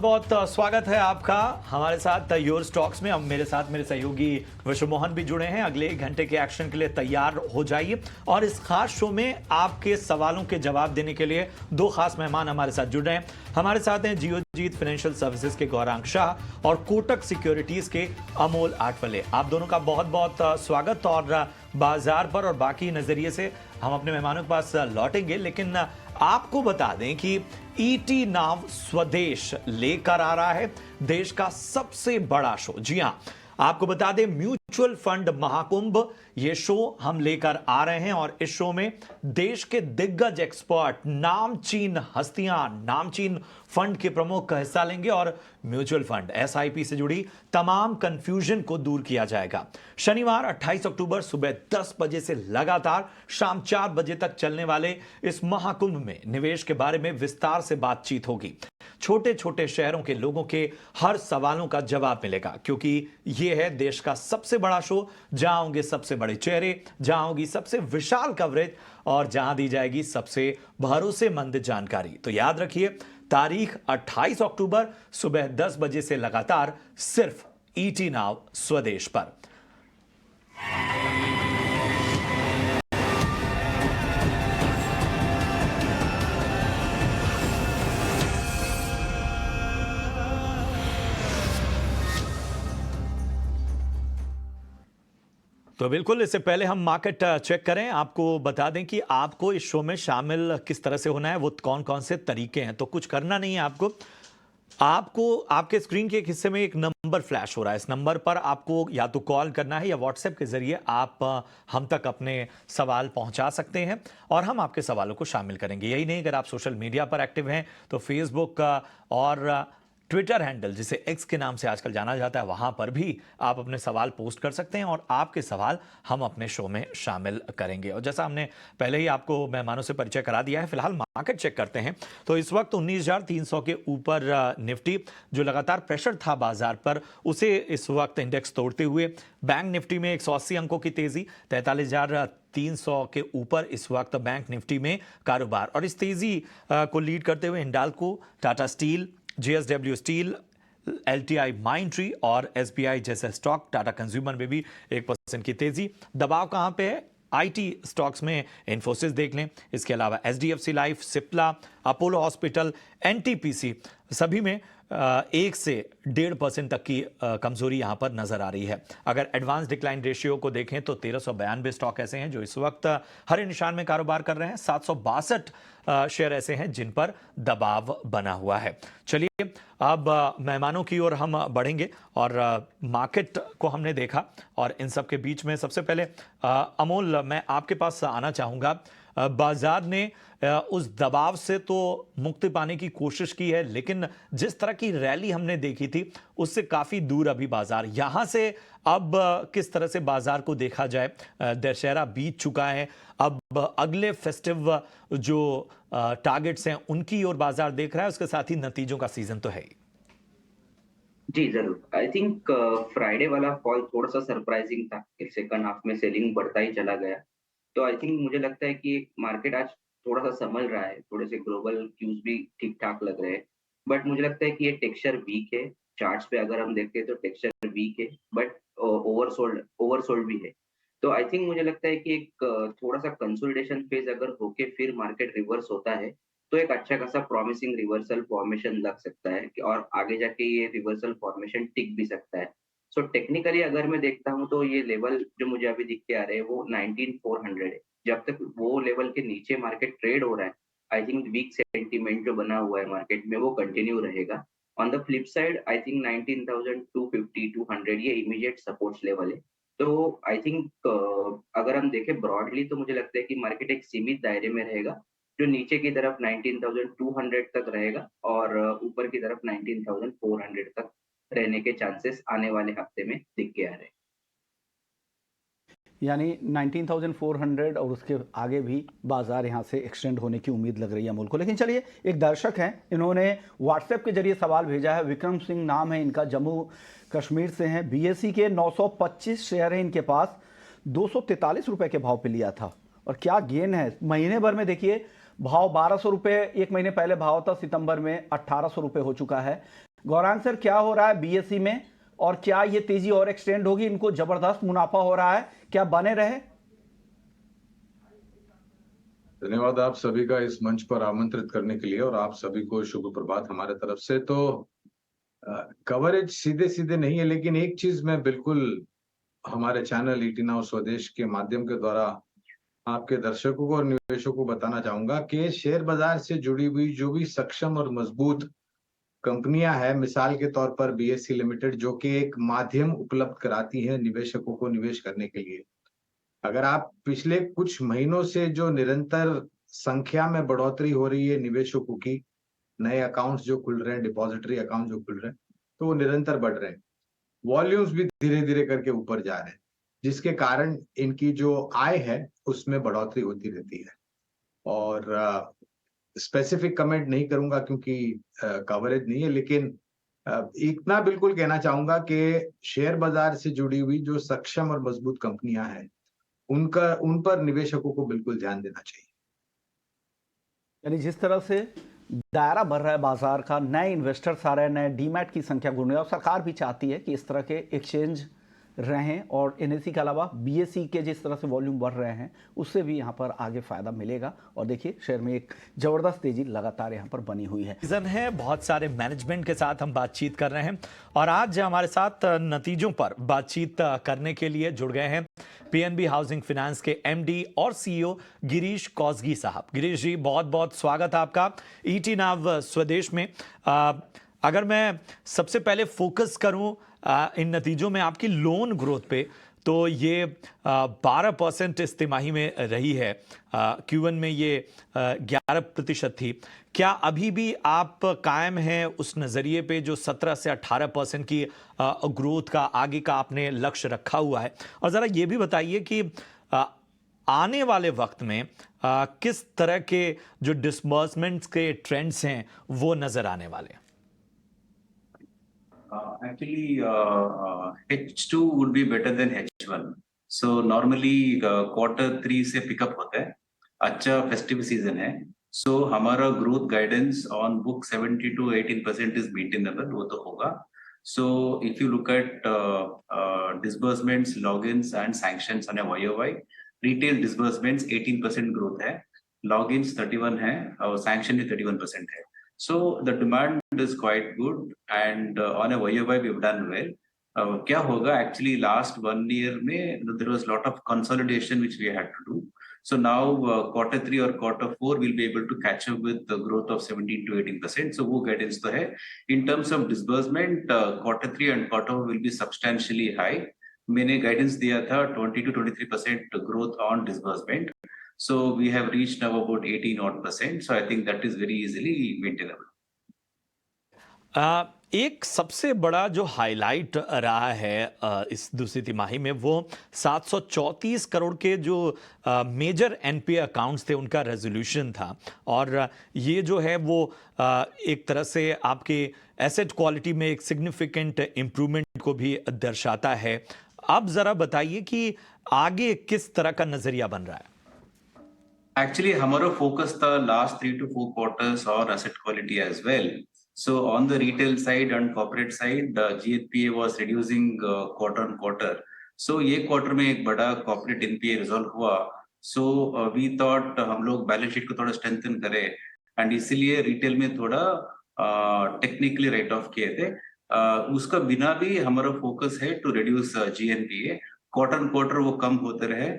बहुत स्वागत है आपका हमारे साथ योर स्टॉक्स में। अब मेरे साथ मेरे सहयोगी विश्व मोहन भी जुड़े हैं। अगले 1 घंटे के एक्शन के लिए तैयार हो जाइए। और इस खास शो में आपके सवालों के जवाब देने के लिए 2 खास मेहमान हमारे साथ जुड़ रहे हैं। हमारे साथ हैं जियोजीत फाइनेंशियल सर्विसेज के गौरांग शाह और कोटक सिक्योरिटीज के अमोल आठवले। आप दोनों का बहुत बहुत स्वागत। और बाजार पर और बाकी नजरिए से हम अपने मेहमानों के पास लौटेंगे, लेकिन आपको बता दें कि ईटी नाव स्वदेश लेकर आ रहा है देश का सबसे बड़ा शो। जी हां, आपको बता दें म्यूचुअल फंड महाकुंभ ये शो हम लेकर आ रहे हैं। और इस शो में देश के दिग्गज एक्सपर्ट, नामचीन हस्तियां, नामचीन फंड के प्रमुख हिस्सा लेंगे और म्यूचुअल फंड एसआईपी से जुड़ी तमाम कंफ्यूजन को दूर किया जाएगा। शनिवार 28 अक्टूबर सुबह 10 बजे से लगातार शाम 4 बजे तक चलने वाले इस महाकुंभ में निवेश के बारे में विस्तार से बातचीत होगी। छोटे छोटे शहरों के लोगों के हर सवालों का जवाब मिलेगा, क्योंकि यह है देश का सबसे बड़ा शो, जहां होंगे सबसे बड़े चेहरे, जहां होगी सबसे विशाल कवरेज और जहां दी जाएगी सबसे भरोसेमंद जानकारी। तो याद रखिए, तारीख 28 अक्टूबर सुबह 10 बजे से लगातार सिर्फ ईटी नाव स्वदेश पर। तो बिल्कुल, इससे पहले हम मार्केट चेक करें, आपको बता दें कि आपको इस शो में शामिल किस तरह से होना है, वो कौन कौन से तरीके हैं। तो कुछ करना नहीं है आपको आपके स्क्रीन के एक हिस्से में एक नंबर फ्लैश हो रहा है। इस नंबर पर आपको या तो कॉल करना है या व्हाट्सएप के जरिए आप हम तक अपने सवाल पहुंचा सकते हैं और हम आपके सवालों को शामिल करेंगे। यही नहीं, अगर आप सोशल मीडिया पर एक्टिव हैं तो फेसबुक और ट्विटर हैंडल, जिसे एक्स के नाम से आजकल जाना जाता है, वहां पर भी आप अपने सवाल पोस्ट कर सकते हैं और आपके सवाल हम अपने शो में शामिल करेंगे। और जैसा हमने पहले ही आपको मेहमानों से परिचय करा दिया है, फिलहाल मार्केट चेक करते हैं। तो इस वक्त 19,300 के ऊपर निफ्टी, जो लगातार प्रेशर था बाजार पर, उसे इस वक्त इंडेक्स तोड़ते हुए बैंक निफ्टी में 180 अंकों की तेजी, 43,300 के ऊपर इस वक्त बैंक निफ्टी में कारोबार। और इस तेजी को लीड करते हुए Hindalco, Tata steel, JSW steel, LTI माइंट्री और एसबीआई जैसे स्टॉक, टाटा कंज्यूमर में भी 1% की तेजी। दबाव कहां पे है? आईटी स्टॉक्स में इन्फोसिस देख लें, इसके अलावा HDFC life, Cipla, Apollo hospital, NTPC, सभी में 1 से 1.5% तक की कमजोरी यहां पर नजर आ रही है। अगर एडवांस डिक्लाइन रेशियो को देखें तो 1392 स्टॉक ऐसे हैं जो इस वक्त हरे निशान में कारोबार कर रहे हैं। 762 शेयर ऐसे हैं जिन पर दबाव बना हुआ है। चलिए अब मेहमानों की ओर हम बढ़ेंगे और मार्केट को हमने देखा और इन सब के बीच में सबसे पहले अमोल, मैं आपके पास आना चाहूंगा। बाजार ने उस दबाव से तो मुक्ति पाने की कोशिश की है, लेकिन जिस तरह की रैली हमने देखी थी उससे काफी दूर अभी बाजार। यहां से अब किस तरह से बाजार को देखा जाए? दशहरा बीत चुका है, अब अगले फेस्टिव जो टारगेट्स हैं उनकी ओर बाजार देख रहा है, उसके साथ ही नतीजों का सीजन तो है ही। जी, ज़रूर। आई थिंक फ्राइडे वाला फॉल थोड़ा-सा सरप्राइज़िंग था कि सेकंड हाफ में सेलिंग बढ़ता ही चला गया। तो आई थिंक मुझे लगता है कि मार्केट आज थोड़ा-सा संभल रहा है, थोड़े से ग्लोबल क्यूज़ भी ठीक-ठाक लग रहे हैं। बट मुझे लगता है कि ये टेक्सचर वीक है। चार्ट्स पे अगर हम देखें तो टेक्सचर वीक है, बट ओवरसोल्ड भी है। तो आई थिंक मुझे लगता है कि एक थोड़ा-सा कंसोलिडेशन फेज़ अगर होके फिर मार्केट रिवर्स होता है, तो एक अच्छा खासा प्रॉमिसिंग रिवर्सल फॉर्मेशन लग सकता है कि और आगे जाके ये रिवर्सल फॉर्मेशन टिक भी सकता है। सो टेक्निकली अगर मैं देखता हूँ तो ये लेवल जो मुझे अभी दिख के आ रहे हैं वो 19,400 है। जब तक वो लेवल के नीचे मार्केट ट्रेड हो रहा है, आई थिंक वीक सेंटीमेंट जो बना हुआ है मार्केट में वो कंटिन्यू रहेगा। On the flip side I think 19,250 200 ये इमीडिएट सपोर्ट्स लेवल है। तो आई थिंक अगर हम देखें ब्रॉडली तो मुझे लगता है कि मार्केट एक सीमित दायरे में रहेगा, जो नीचे की तरफ 19,200 तक रहेगा और ऊपर की तरफ 19,400 तक रहने के चांसेस आने वाले हफ्ते में दिख के आ रहे हैं। यानी 19,400 और उसके आगे भी बाजार यहां से एक्सटेंड होने की उम्मीद लग रही है अमूल को। लेकिन चलिए, एक दर्शक हैं, इन्होंने व्हाट्सएप के जरिए सवाल भेजा है। विक्रम सिंह नाम है इनका, जम्मू कश्मीर से हैं। बीएसई के 925 शेयर हैं इनके पास, 243 रुपए के भाव पे लिया था और क्या गेन है महीने भर में। देखिए भाव 1200 रुपए एक महीने पहले भाव था, सितंबर में 1800 रुपए हो चुका है। गौरांग सर, क्या हो रहा है बीएसई में और क्या ये तेजी और एक्सटेंड होगी? इनको जबरदस्त मुनाफा हो रहा है, क्या बने रहे? धन्यवाद आप सभी का इस मंच पर आमंत्रित करने के लिए और आप सभी को शुभ प्रभात हमारे तरफ से। तो कवरेज सीधे सीधे नहीं है, लेकिन एक चीज मैं बिल्कुल हमारे चैनल ईटी नाउ स्वदेश के माध्यम के द्वारा आपके दर्शकों को और निवेशकों को बताना चाहूंगा कि शेयर बाजार से जुड़ी हुई जो भी सक्षम और मजबूत कंपनियां हैं, मिसाल के तौर पर बीएसई लिमिटेड, जो कि एक माध्यम उपलब्ध कराती है निवेशकों को निवेश करने के लिए। अगर आप पिछले कुछ महीनों से जो निरंतर संख्या में बढ़ोतरी हो रही है निवेशकों की, नए अकाउंट्स जो खुल रहे हैं, डिपॉजिटरी अकाउंट जो खुल रहे हैं, तो वो निरंतर बढ़ रहे हैं। वॉल्यूम्स भी धीरे धीरे करके ऊपर जा रहे हैं, जिसके कारण इनकी जो आय है उसमें बढ़ोतरी होती रहती है। और स्पेसिफिक कमेंट नहीं करूंगा क्योंकि कवरेज नहीं है, लेकिन इतना बिल्कुल कहना चाहूंगा कि शेयर बाजार से जुड़ी हुई जो सक्षम और मजबूत कंपनियां हैं, उन पर निवेशकों को बिल्कुल ध्यान देना चाहिए। यानी जिस तरह से दायरा बढ़ रहा है बाजार का, नए इन्वेस्टर्स आ रहे हैं, नए डीमैट की संख्या गुण रही है और सरकार भी चाहती है कि इस तरह के एक्सचेंज रहें और एनएसई के अलावा बीएसई के जिस तरह से वॉल्यूम बढ़ रहे हैं उससे भी यहाँ पर आगे फायदा मिलेगा। और देखिए शेयर में एक जबरदस्त तेजी लगातार यहाँ पर बनी हुई है। सीजन है, बहुत सारे मैनेजमेंट के साथ हम बातचीत कर रहे हैं और आज हमारे साथ नतीजों पर बातचीत करने के लिए जुड़ गए हैं पीएनबी हाउसिंग फाइनेंस के एमडी और सीईओ गिरीश कौसगी साहब। गिरीश जी, बहुत बहुत स्वागत है आपका ईटी नाउ स्वदेश में। अगर मैं सबसे पहले फोकस करूं इन नतीजों में आपकी लोन ग्रोथ पे, तो ये 12% इस तिमाही में रही है। Q1 में ये 11% थी। क्या अभी भी आप कायम हैं उस नज़रिए पे जो 17 से 18% की ग्रोथ का आगे का आपने लक्ष्य रखा हुआ है? और ज़रा ये भी बताइए कि आने वाले वक्त में किस तरह के जो डिसबर्समेंट्स के ट्रेंड्स हैं वो नज़र आने वाले हैं? Actually, H2 would be better than H1. So normally Q3 से पिकअप होता है, अच्छा फेस्टिव सीजन है। So हमारा growth guidance on book 70 to 18% is maintainable, वो तो होगा। So if you look at disbursements, logins and sanctions on a YOY, retail disbursements 18% growth है, logins 31 है और sanction भी 31% है। So the demand is quite good and on a YOY we've done well. क्या होगा actually last 1 year में there was lot of consolidation which we had to do. So now Q3 or Q4 we'll be able to catch up with the growth of 17 to 18%. So वो guidance तो है. In terms of disbursement, Q3 and Q4 will be substantially high. मैंने guidance दिया था 20 to 23% growth on disbursement. So we have reached now about 18%. So I think that is very easily maintainable. एक सबसे बड़ा जो highlight रहा है इस दूसरी तिमाही में, वो 734 करोड़ के जो मेजर एनपीए अकाउंट्स थे उनका रेजोल्यूशन था। और ये जो है वो एक तरह से आपके एसेट क्वालिटी में एक सिग्निफिकेंट इम्प्रूवमेंट को भी दर्शाता है। अब ज़रा बताइए कि आगे किस तरह का नज़रिया बन रहा है? Actually, हमारा focus था last 3 to 4 quarters और asset quality as well. So on the retail side and corporate side, the GNPA was reducing quarter on quarter. So ये quarter में एक बड़ा corporate NPA resolve हुआ. So we thought हम लोग balance sheet को थोड़ा strengthen करें and इसीलिए retail में थोड़ा technically write off किए थे. उसका बिना भी हमारा focus है to reduce GNPA. Quarter on quarter वो कम होते रहे.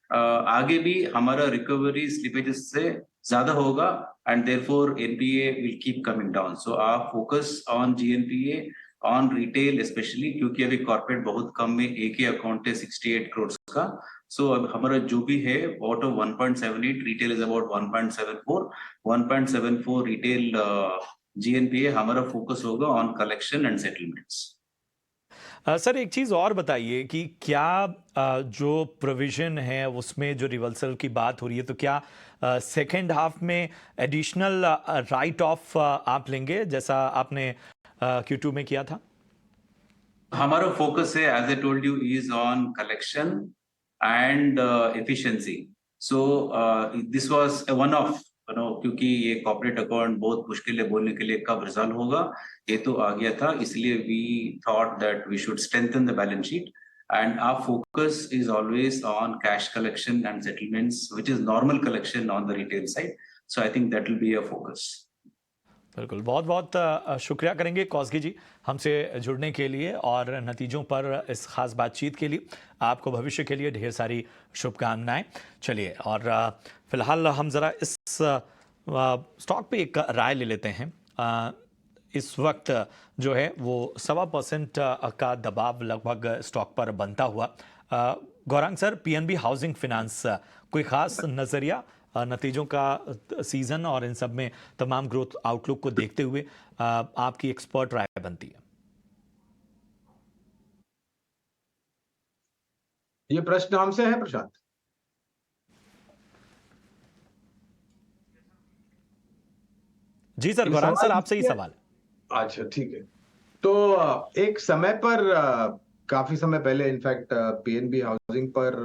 आगे भी हमारा रिकवरी स्लिपेजेस से ज्यादा होगा and therefore NPA will keep coming down. So our focus on GNPA on retail specially, क्योंकि अभी कॉर्पोरेट बहुत कम में एक ही अकाउंट है 68 करोड़ का। सो अब हमारा जो भी है out of 1.78 retail is about 1.74 retail GNPA हमारा फोकस होगा on collection and settlements. Sir एक चीज़ और बताइए कि क्या जो प्रोविजन है उसमें जो रिवर्सल की बात हो रही है, तो क्या सेकेंड हाफ में एडिशनल राइट ऑफ आप लेंगे जैसा आपने Q2 में किया था? हमारा फोकस है as I told you is on collection and efficiency. So this was one of क्योंकि ये कॉर्पोरेट अकाउंट बहुत मुश्किल है बोलने के लिए कब रिजॉल्व होगा, ये तो आ गया था, इसलिए we thought that we should strengthen the balance sheet and our focus is always on cash collection and settlements, which is normal collection on the retail side. So I think that will be a focus. बिल्कुल, बहुत बहुत शुक्रिया करेंगे कौसगी जी हमसे जुड़ने के लिए और नतीजों पर इस खास बातचीत के लिए। आपको भविष्य के लिए ढेर सारी शुभकामनाएं। चलिए, और फिलहाल हम ज़रा इस स्टॉक पे एक राय ले लेते हैं। इस वक्त जो है वो 1.25% का दबाव लगभग स्टॉक पर बनता हुआ। Gaurang sir, PNB housing finance, कोई खास नज़रिया नतीजों का सीजन और इन सब में तमाम ग्रोथ आउटलुक को देखते हुए आपकी एक्सपर्ट राय बनती है? ये प्रश्न हमसे है प्रशांत? जी सर, गौरांग सर आपसे ही सवाल है। अच्छा, ठीक है। तो एक समय पर काफी समय पहले इनफैक्ट पीएनबी हाउसिंग पर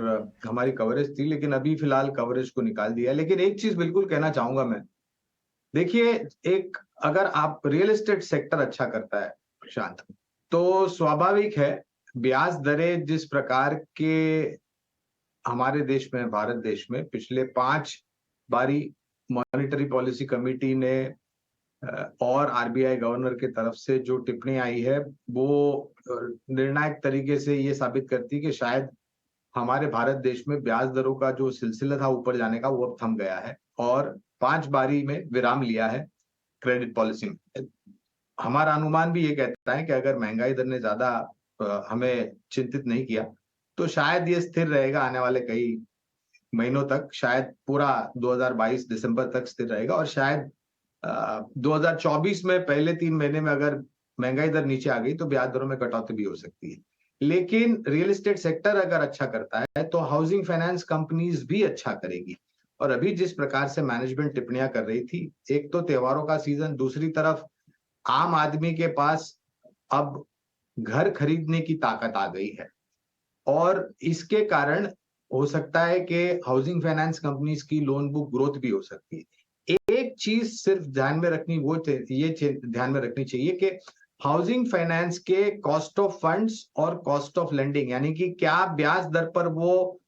हमारी कवरेज थी, लेकिन अभी फिलहाल कवरेज को निकाल दिया। लेकिन एक चीज बिल्कुल कहना चाहूंगा मैं, देखिए, एक अगर आप रियल एस्टेट सेक्टर अच्छा करता है प्रशांत, तो स्वाभाविक है ब्याज दरें जिस प्रकार के हमारे देश में, भारत देश में पिछले 5 बारी मॉनेटरी पॉलिसी कमेटी ने और आरबीआई गवर्नर की तरफ से जो टिप्पणी आई है, वो निर्णायक तरीके से ये साबित करती है कि शायद हमारे भारत देश में ब्याज दरों का जो सिलसिला था ऊपर जाने का, वो अब थम गया है और 5 बारी में विराम लिया है क्रेडिट पॉलिसी में। हमारा अनुमान भी ये कहता है कि अगर महंगाई दर ने ज्यादा हमें चिंतित नहीं किया, तो शायद ये स्थिर रहेगा आने वाले कई महीनों तक, शायद पूरा 2022 दिसंबर तक स्थिर रहेगा और शायद 2024 में पहले 3 महीने में अगर महंगाई दर नीचे आ गई तो ब्याज दरों में कटौती भी हो सकती है। लेकिन रियल एस्टेट सेक्टर अगर अच्छा करता है तो हाउसिंग फाइनेंस कंपनीज भी अच्छा करेगी। और अभी जिस प्रकार से मैनेजमेंट टिप्पणियां कर रही थी, एक तो त्योहारों का सीजन, दूसरी तरफ आम आदमी के पास अब घर खरीदने की ताकत आ गई है और इसके कारण हो सकता है कि हाउसिंग फाइनेंस कंपनीज की लोन बुक ग्रोथ भी हो सकती है। एक चीज सिर्फ ध्यान में रखनी, वो ये ध्यान में रखनी चाहिए कि हाउसिंग फाइनेंस के कॉस्ट ऑफ फंड्स और कॉस्ट ऑफ लेंडिंग, यानी कि क्या ब्याज दर पर वो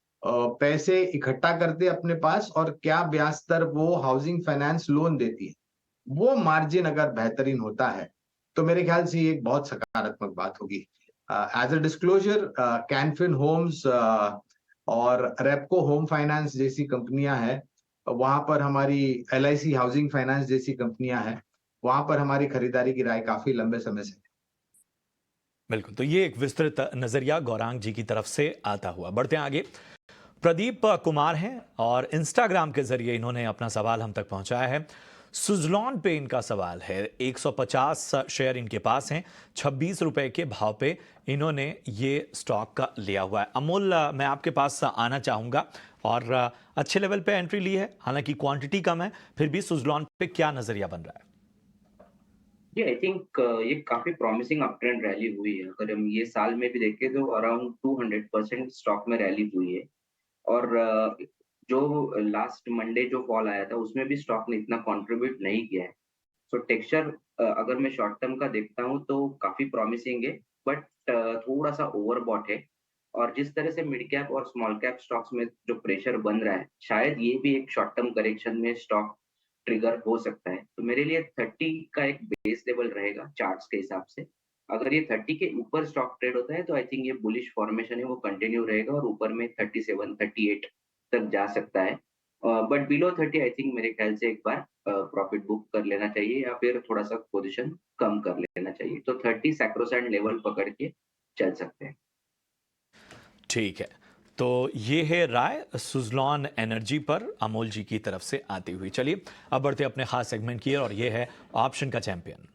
पैसे इकट्ठा करते अपने पास और क्या ब्याज दर वो हाउसिंग फाइनेंस लोन देती है, वो मार्जिन अगर बेहतरीन होता है तो मेरे ख्याल से ये एक बहुत सकारात्मक बात होगी। As a disclosure, Canfin Homes और रेपको होम फाइनेंस जैसी कंपनियां हैं, वहां पर हमारी एलआईसी हाउसिंग फाइनेंस जैसी कंपनियां हैं, वहां पर हमारी खरीदारी की राय काफी लंबे समय से। बिल्कुल, तो ये एक विस्तृत नजरिया गौरांग जी की तरफ से आता हुआ। बढ़ते हैं आगे। प्रदीप कुमार हैं और इंस्टाग्राम के जरिए इन्होंने अपना सवाल हम तक पहुंचाया है। सुजलॉन पे इनका सवाल है। 150 शेयर इनके पास हैं, 26 रुपए के भाव पे इन्होंने ये स्टॉक का लिया हुआ है। अमोल, मैं आपके पास आना चाहूंगा और अच्छे लेवल पे एंट्री ली है, हालांकि क्वांटिटी कम है, फिर भी सुजलॉन पे क्या नजरिया बन रहा है? जी, आई थिंक ये काफी प्रॉमिसिंग अप ट्रेंड रैली हुई है। अगर हम ये साल में भी देखें तो अराउंड 200% स्टॉक में रैली हुई है और जो लास्ट मंडे जो फॉल आया था उसमें भी स्टॉक ने इतना कंट्रीब्यूट नहीं किया है। सो टेक्सचर अगर मैं शॉर्ट टर्म का देखता हूँ तो काफी प्रॉमिसिंग है, बट थोड़ा सा ओवरबॉट है। और जिस तरह से मिड कैप और स्मॉल कैप स्टॉक्स में जो प्रेशर बन रहा है, शायद ये भी एक शॉर्ट टर्म करेक्शन में स्टॉक ट्रिगर हो सकता है। तो मेरे लिए 30 का एक बेस लेवल रहेगा चार्ट्स के हिसाब से। अगर ये 30 के ऊपर स्टॉक ट्रेड होता है तो आई थिंक ये बुलिश फॉर्मेशन है वो कंटिन्यू रहेगा और ऊपर में 37, 38 तक जा सकता है। बट बिलो 30 आई थिंक मेरे ख्याल से एक बार प्रॉफिट बुक कर लेना चाहिए या फिर थोड़ा सा पोजीशन कम कर लेना चाहिए। तो 30 सैक्रोसैंड लेवल पकड़ के चल सकते हैं। ठीक है, तो ये है राय सुजलॉन एनर्जी पर अमोल जी की तरफ से आती हुई। चलिए अब बढ़ते अपने खास सेगमेंट की और ये है ऑप्शन का चैंपियन।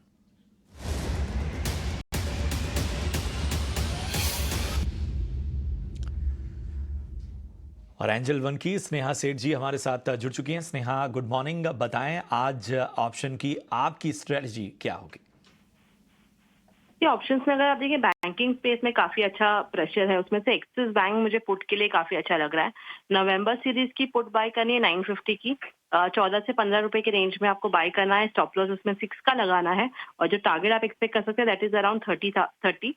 और एंजल वन की स्नेहा सेठ जी हमारे साथ जुड़ चुकी हैं। Sneha, good morning. बताएं आज ऑप्शन की आपकी स्ट्रेटजी क्या होगी? ये ऑप्शंस में अगर आप देखिए बैंकिंग स्पेस में काफी अच्छा प्रेशर है, उसमें से एक्सिस बैंक मुझे पुट के लिए काफी अच्छा लग रहा है। नवंबर सीरीज की पुट बाय करनी है 950 की, 14 से 15 रुपए के रेंज में आपको बाय करना है। स्टॉप लॉस उसमें 6 का लगाना है और जो टारगेट आप एक्सपेक्ट कर सकते हैं that is around 30।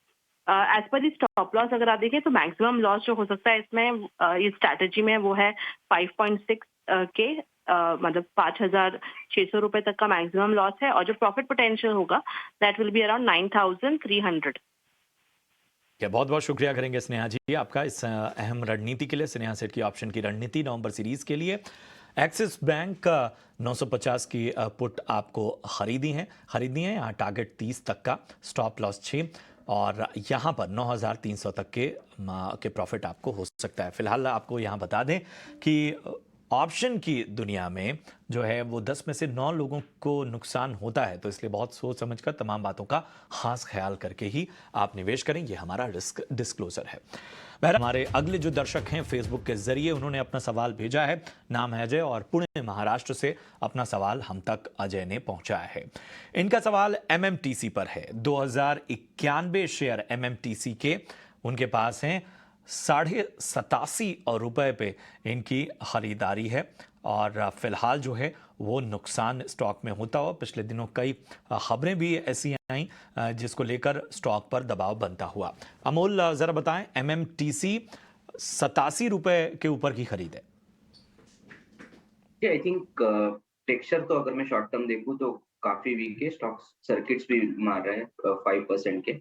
As per the stop loss अगर आप देखें तो मैक्सिमम लॉस जो हो सकता है इसमें इस स्ट्रैटेजी में वो है 5.6 के, मतलब 5,600 रुपए तक का मैक्सिमम लॉस है और जो प्रॉफिट पोटेंशियल होगा दैट विल बी अराउंड 9,300। बहुत बहुत शुक्रिया करेंगे स्नेहा जी आपका इस अहम रणनीति के लिए। स्नेहा सेठ की ऑप्शन की रणनीति नवंबर सीरीज के लिए एक्सिस बैंक 950 की पुट आपको खरीदनी है। यहाँ टारगेट 30 तक का, स्टॉप लॉस 6 और यहाँ पर 9,300 तक के प्रॉफिट आपको हो सकता है। फिलहाल आपको यहाँ बता दें कि ऑप्शन की दुनिया में जो है वो 10 में से 9 लोगों को नुकसान होता है, तो इसलिए बहुत सोच समझकर तमाम बातों का खास ख्याल करके ही आप निवेश करें, ये हमारा रिस्क डिस्क्लोजर है। बहरहाल हमारे अगले जो दर्शक हैं फेसबुक के जरिए उन्होंने अपना सवाल भेजा है, नाम है अजय और पुणे महाराष्ट्र से अपना सवाल हम तक अजय ने पहुंचाया है। इनका सवाल MMTC पर है। 2091 शेयर MMTC के उनके पास हैं, 87.5 रुपए पे इनकी खरीदारी है और फिलहाल जो है वो नुकसान स्टॉक में होता हुआ पिछले दिनों कई खबरें भी ऐसी आई जिसको लेकर स्टॉक पर दबाव बनता हुआ। अमोल जरा बताएं, MMTC 87 रुपए के ऊपर की खरीद है। आई थिंक टेक्सचर तो अगर मैं शॉर्ट टर्म देखूं तो काफी वीक है, स्टॉक सर्किट्स भी मार रहे हैं 5% के।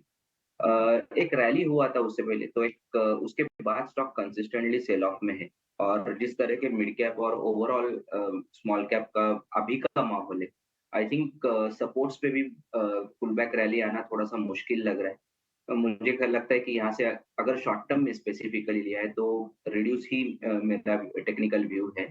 एक रैली हुआ था उससे पहले, तो एक उसके बाद स्टॉक कंसिस्टेंटली सेल ऑफ में है और जिस तरह के मिड कैप और ओवरऑल स्मॉल कैप का अभी का माहौल है, आई थिंक सपोर्ट्स पे भी पुल बैक रैली आना थोड़ा सा मुश्किल लग रहा है। मुझे लगता है कि यहाँ से अगर शॉर्ट टर्म में स्पेसिफिकली लिया है तो रिड्यूस ही मेरा टेक्निकल व्यू है।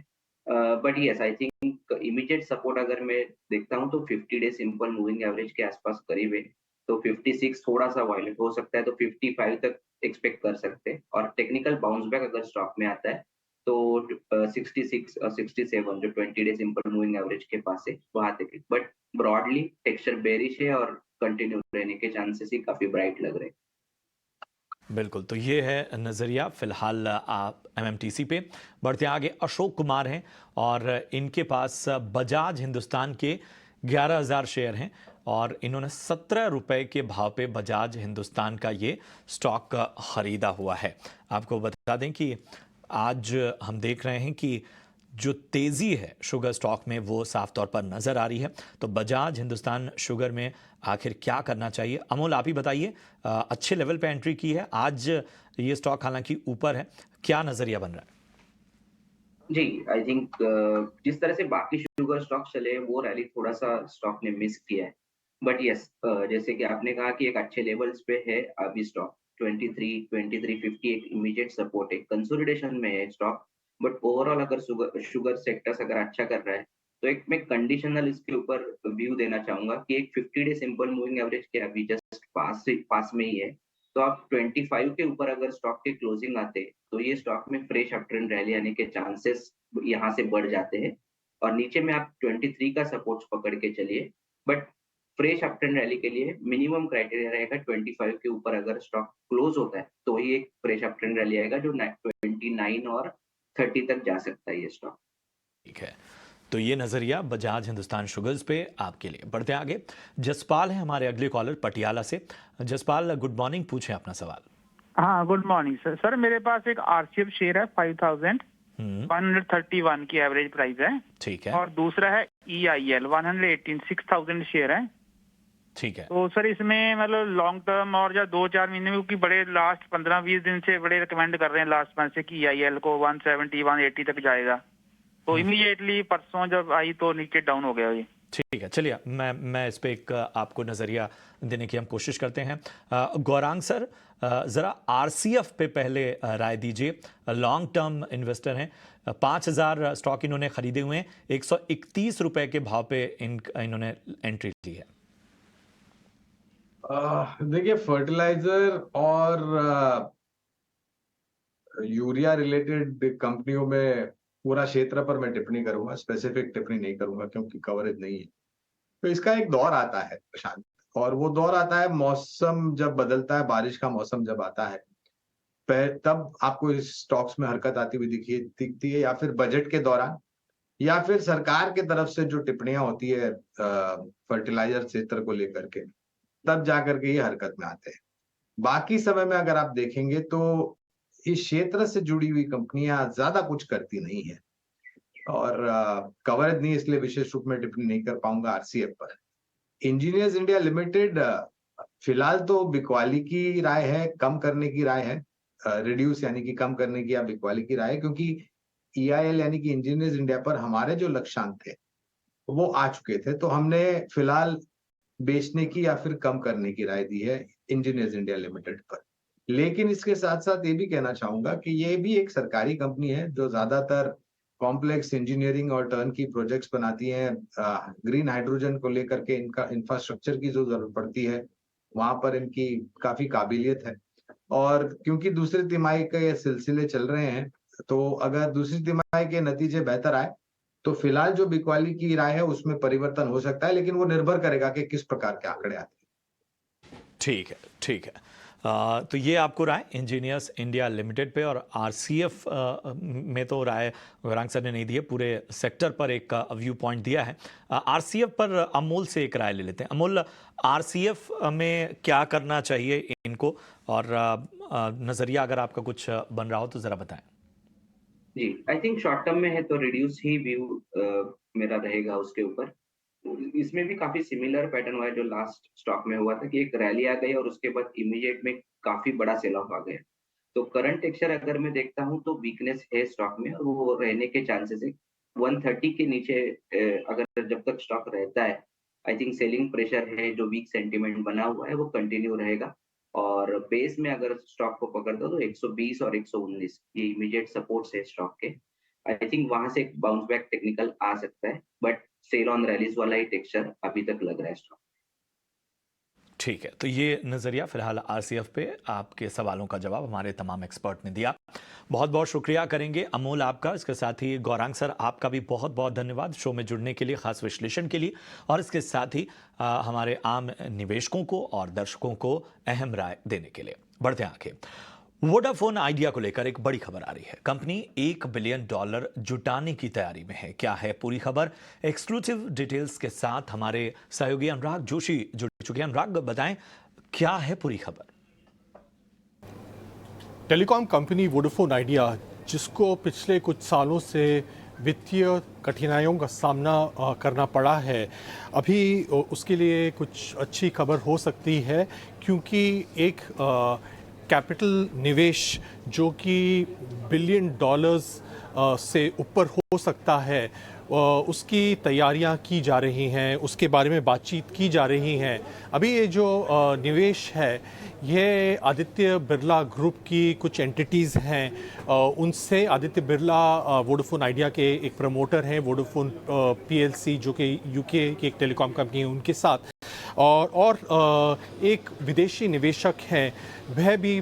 But yes, I think immediate support अगर मैं देखता हूँ तो 50 डे सिंपल मूविंग एवरेज के आसपास करीब है, तो 56 थोड़ा सा वायलेंट हो सकता है, तो 55 तक एक्सपेक्ट कर सकते हैं। और टेक्निकल बाउंस बैक अगर स्टॉक में आता है तो 66 और 67 जो 20 डे सिंपल मूविंग एवरेज के पास है वहां तक। बट ब्रॉडली टेक्सचर बेरिश है और कंटिन्यू रहने के चांसेस ही काफी ब्राइट लग रहे हैं। बिल्कुल, तो ये है नज़रिया फिलहाल आप MMTC पे। बढ़ते आगे, अशोक कुमार हैं और इनके पास बजाज हिंदुस्तान के 11,000 शेयर हैं और इन्होंने 17 रुपए के भाव पे बजाज हिंदुस्तान का ये स्टॉक खरीदा हुआ है। आपको बता दें कि आज हम देख रहे हैं कि जो तेज़ी है शुगर स्टॉक में वो साफ तौर पर नज़र आ रही है। तो बजाज हिंदुस्तान शुगर में आखिर क्या करना चाहिए, अमोल आप ही बताइए। अच्छे लेवल पे एंट्री की है, आज ये स्टॉक हालांकि ऊपर है, क्या नज़रिया बन रहा है? जी, आई थिंक जिस तरह से बाकी शुगर स्टॉक चले वो रैली थोड़ा सा स्टॉक ने मिस किया है। बट यस, जैसे कि आपने कहा कि एक अच्छे लेवल्स पे है अभी स्टॉक, 2350 एक इमीडिएट सपोर्ट है, कंसोलिडेशन में है स्टॉक। बट ओवरऑल अगर शुगर सेक्टर्स अगर अच्छा कर रहा है तो एक मैं कंडीशनल इसके ऊपर व्यू देना चाहूंगा कि एक 50 डे सिंपल मूविंग एवरेज के अभी जस्ट पास में ही है, तो आप 25 के ऊपर अगर स्टॉक के क्लोजिंग आते तो ये स्टॉक में फ्रेश अप ट्रेंड रैली आने के चांसेस यहाँ से बढ़ जाते हैं और नीचे में आप 23 का सपोर्ट पकड़ के चलिए। But fresh up trend rally के लिए मिनिमम क्राइटेरिया रहेगा 25 के ऊपर अगर स्टॉक क्लोज होता है तो ही एक फ्रेश अप ट्रेंड रैली आएगा जो 29 और 30 तक जा सकता है ये स्टॉक। ठीक है, तो ये नजरिया बजाज हिंदुस्तान शुगर्स पे आपके लिए। बढ़ते आगे, जसपाल है हमारे अगले कॉलर पटियाला से। जसपाल गुड मॉर्निंग, पूछें अपना सवाल। हाँ, गुड मॉर्निंग सर। सर मेरे पास एक आरसीएफ शेयर है 5,131 की एवरेज प्राइस है। ठीक है। और दूसरा है EIL 186,000 शेयर है। ठीक है। तो सर इसमें मतलब लॉन्ग टर्म और या 2-4 महीने में, क्योंकि बड़े लास्ट 15-20 दिन से बड़े रिकमेंड कर रहे हैं लास्ट मंथ से कि EIL को 170-180 तक जाएगा, तो इमीडिएटली परसों जब आई तो नीचे डाउन हो गया ये। ठीक है, चलिए मैं इस पे एक आपको नजरिया देने की हम कोशिश करते हैं। गौरांग सर, जरा RCF पे पहले राय दीजिए। लॉन्ग टर्म इन्वेस्टर हैं, 5,000 स्टॉक इन्होंने खरीदे हुए हैं, 131 रुपए के भाव पे इन्होंने एंट्री ली है। देखिए, फर्टिलाइजर और यूरिया रिलेटेड कंपनियों में पूरा क्षेत्र पर मैं टिप्पणी करूंगा, स्पेसिफिक टिप्पणी नहीं करूंगा क्योंकि कवरेज नहीं है। तो इसका एक दौर आता है प्रशांत, और वो दौर आता है मौसम जब बदलता है, बारिश का मौसम जब आता है, तब आपको इस स्टॉक्स में हरकत आती हुई दिखती है, या फिर बजट के दौरान, या फिर सरकार की तरफ से जो टिप्पणियां होती है फर्टिलाइजर क्षेत्र को लेकर के, तब जाकर के ये हरकत में आते हैं। बाकी समय में अगर आप देखेंगे तो इस क्षेत्र से जुड़ी हुई कंपनियां ज्यादा कुछ करती नहीं है, और कवरेज नहीं इसलिए विशेष रूप में टिप्पणी नहीं कर पाऊंगा आरसीएफ पर। इंजीनियर्स इंडिया लिमिटेड फिलहाल तो बिकवाली की राय है, कम करने की राय है, रिड्यूस यानी कि कम करने की या बिकवाली की राय है, क्योंकि ईआईएल यानी कि इंजीनियर्स इंडिया पर हमारे जो लक्ष्यांक थे वो आ चुके थे, तो हमने फिलहाल बेचने की या फिर कम करने की राय दी है इंजीनियर्स इंडिया लिमिटेड पर। लेकिन इसके साथ साथ ये भी कहना चाहूंगा कि ये भी एक सरकारी कंपनी है जो ज्यादातर कॉम्प्लेक्स इंजीनियरिंग और टर्न की प्रोजेक्ट्स बनाती हैं। ग्रीन हाइड्रोजन को लेकर के इनका इंफ्रास्ट्रक्चर की जो जरूरत पड़ती है वहां पर इनकी काफी काबिलियत है, और क्योंकि दूसरी तिमाही के ये सिलसिले चल रहे हैं, तो अगर दूसरी तिमाही के नतीजे बेहतर आए तो फिलहाल जो बिकवाली की राय है उसमें परिवर्तन हो सकता है, लेकिन वो निर्भर करेगा कि किस प्रकार के आंकड़े आते हैं। ठीक है, ठीक है। तो ये आपको राय इंजीनियर्स इंडिया लिमिटेड पे, और आरसीएफ में तो राय गौरांग सर ने नहीं दी है, पूरे सेक्टर पर एक व्यू पॉइंट दिया है। आरसीएफ पर अमूल से एक राय ले लेते हैं। अमूल, आरसीएफ में क्या करना चाहिए इनको, और नजरिया अगर आपका कुछ बन रहा हो तो जरा बताएं। जी, आई थिंक शॉर्ट टर्म में है तो रिड्यूस ही व्यू मेरा रहेगा उसके ऊपर। इसमें भी काफी सिमिलर पैटर्न हुआ है जो लास्ट स्टॉक में हुआ था कि एक रैली आ गई और उसके बाद इमीडिएट में काफी बड़ा सेल ऑफ आ गया। तो करंट टेक्सचर अगर मैं देखता हूं तो वीकनेस है स्टॉक में, और वो रहने के चांसेस है। 130 के नीचे अगर जब तक स्टॉक रहता है, आई थिंक सेलिंग प्रेशर है, जो वीक सेंटीमेंट बना हुआ है वो कंटिन्यू रहेगा। और बेस में अगर स्टॉक को पकड़ दो तो 120 और 119 ये इमीडिएट सपोर्ट्स है स्टॉक के। आई थिंक वहां से एक बाउंस बैक टेक्निकल आ सकता है, बट सेल ऑन रैलीज वाला ही टेक्सचर अभी तक लग रहा है स्टॉक। ठीक है, तो ये नजरिया फिलहाल आरसीएफ पे आपके सवालों का जवाब हमारे तमाम एक्सपर्ट ने दिया। बहुत बहुत शुक्रिया करेंगे अमोल आपका। इसके साथ ही गौरांग सर आपका भी बहुत बहुत धन्यवाद शो में जुड़ने के लिए, खास विश्लेषण के लिए, और इसके साथ ही हमारे आम निवेशकों को और दर्शकों को अहम राय देने के लिए। बढ़ते हैं आगे। वोडाफोन आइडिया को लेकर एक बड़ी खबर आ रही है। कंपनी $1 बिलियन जुटाने की तैयारी में है। क्या है पूरी खबर? एक्सक्लूसिव डिटेल्स के साथ हमारे सहयोगी अनुराग जोशी जुड़ चुके हैं। अनुराग, बताएं क्या है पूरी खबर? टेलीकॉम कंपनी वोडाफोन आइडिया, जिसको पिछले कुछ सालों से वित्तीय कठिनाइयों का सामना करना पड़ा है, अभी उसके लिए कुछ अच्छी खबर हो सकती है, क्योंकि एक कैपिटल निवेश जो कि $1 बिलियन से ऊपर हो सकता है, उसकी तैयारियां की जा रही हैं, उसके बारे में बातचीत की जा रही हैं। अभी ये जो निवेश है, ये आदित्य बिरला ग्रुप की कुछ एंटिटीज़ हैं, उनसे आदित्य बिरला वोडाफोन आइडिया के एक प्रमोटर हैं, वोडाफोन पीएलसी जो कि यूके की एक टेलीकॉम कंपनी है, उनके साथ, और एक विदेशी निवेशक हैं, वह भी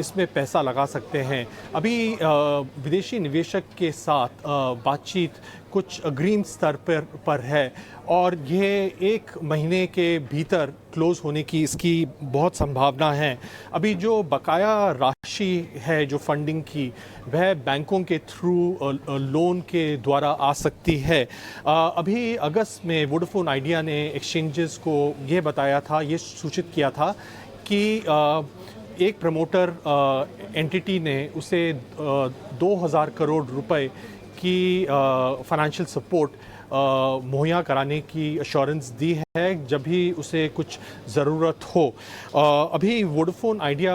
इसमें पैसा लगा सकते हैं। अभी विदेशी निवेशक के साथ बातचीत कुछ अग्रिम स्तर पर है, और यह 1 महीने के भीतर क्लोज होने की इसकी बहुत संभावना है। अभी जो बकाया राशि है जो फंडिंग की, वह बैंकों के थ्रू लोन के द्वारा आ सकती है। अभी अगस्त में वोडाफोन आइडिया ने एक्सचेंजेस को ये बताया था, ये सूचित किया था कि एक प्रमोटर एंटिटी ने उसे 2000 करोड़ रुपए की फाइनेंशियल सपोर्ट मुहैया कराने की अश्योरेंस दी है जब भी उसे कुछ ज़रूरत हो। अभी वोडाफोन आइडिया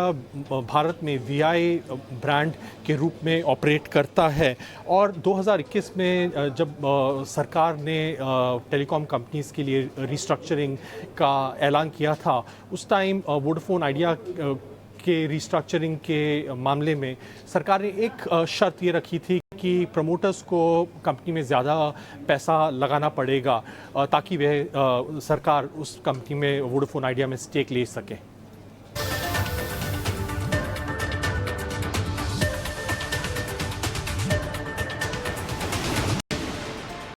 भारत में वीआई ब्रांड के रूप में ऑपरेट करता है, और 2021 में जब सरकार ने टेलीकॉम कंपनीज़ के लिए रिस्ट्रक्चरिंग का ऐलान किया था, उस टाइम वोडाफोन आइडिया के रिस्ट्रक्चरिंग के मामले में सरकार ने एक शर्त ये रखी थी कि प्रमोटर्स को कंपनी में ज़्यादा पैसा लगाना पड़ेगा ताकि वह सरकार उस कंपनी में वोडाफोन आइडिया में स्टेक ले सके।